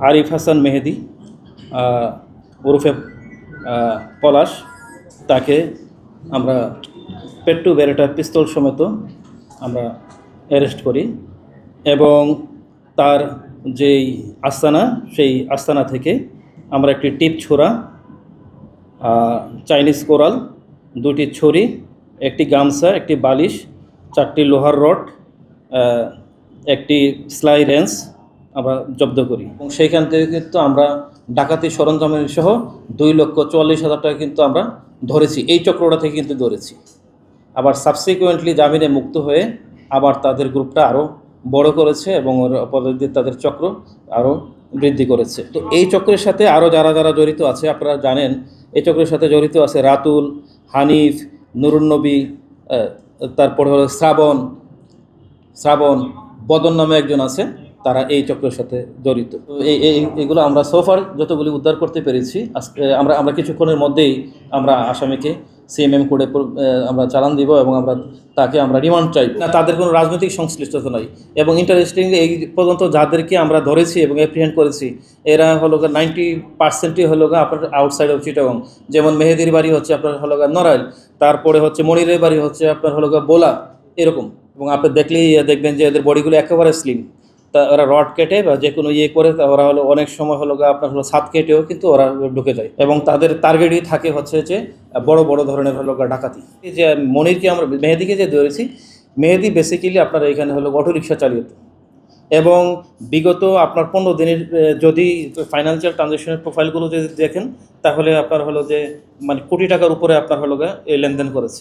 আরিফ হাসান মেহেদি ওরফে পলাশ, তাকে আমরা পেট্টু বেরেটা পিস্তল সমেত আমরা অ্যারেস্ট করি এবং তার যেই আস্তানা, সেই আস্তানা থেকে আমরা একটি টিপ ছোড়া, চাইনিজ কোরাল, দুটি ছড়ি, একটি গামছা, একটি বালিশ, 4টি লোহার রড, একটি সেলাই রেঞ্চ আমরা জব্দ করি এবং সেইখান থেকে কিন্তু আমরা ডাকাতি সরঞ্জামের সহ 2,44,000 টাকা কিন্তু আমরা ধরেছি, এই চক্রটা থেকে কিন্তু ধরেছি। আবার সাবসিকুয়েন্টলি জামিনে মুক্ত হয়ে আবার তাদের গ্রুপটা আরও বড় করেছে এবং অপরাধীদের তাদের চক্র আরও বৃদ্ধি করেছে। তো এই চক্রের সাথে আরও যারা যারা জড়িত আছে আপনারা জানেন, এই চক্রের সাথে জড়িত আছে রাতুল, হানিফ, নুরুন্নবী, তারপরে হলো শ্রাবণ, বদন নামে একজন আছে, তারা এই চক্রের সাথে জড়িত। তো এইগুলো আমরা সোফার যতগুলি উদ্ধার করতে পেরেছি, আজকে আমরা কিছুক্ষণের মধ্যেই আমরা আসামিকে সিএমএম কোর্টে আমরা চালান দিব এবং তাকে আমরা রিমান্ড চাই না। তাদের কোনো রাজনৈতিক সংশ্লিষ্টতা নয় এবং ইন্টারেস্টিংলি এই পর্যন্ত যাদেরকে আমরা ধরেছি এবং অ্যাপ্রিহেন্ড করেছি, এরা হলো 90%ই হলো আপনার আউটসাইড অফ চিটাগং। যেমন মেহেদির বাড়ি হচ্ছে আপনার হলো নড়াইল, তারপরে হচ্ছে মনিরের বাড়ি হচ্ছে আপনার হলো বোলা, এরকম। এবং আপনি দেখলেই দেখবেন যে এদের বডিগুলো একেবারে স্লিম। তা ওরা রড কেটে বা যে কোনো করে ওরা হলো অনেক সময় হলো আপনার হলো ছাদ কেটেও কিন্তু ওরা ঢুকে যায় এবং তাদের টার্গেটই থাকে হচ্ছে যে বড় বড় ধরনের হলো ডাকাতি। যে মনিরকে আমরা মেহেদিকে যে ধরেছি, মেহেদি বেসিক্যালি আপনার এখানে হলো অটোরিকশা চালিত এবং বিগত আপনার 15 দিনের যদি ফাইন্যান্সিয়াল ট্রানজ্যাকশনের প্রোফাইলগুলো যদি দেখেন, তাহলে আপনার হলো যে মানে কোটি টাকার উপরে আপনার হলো এই লেনদেন করেছে।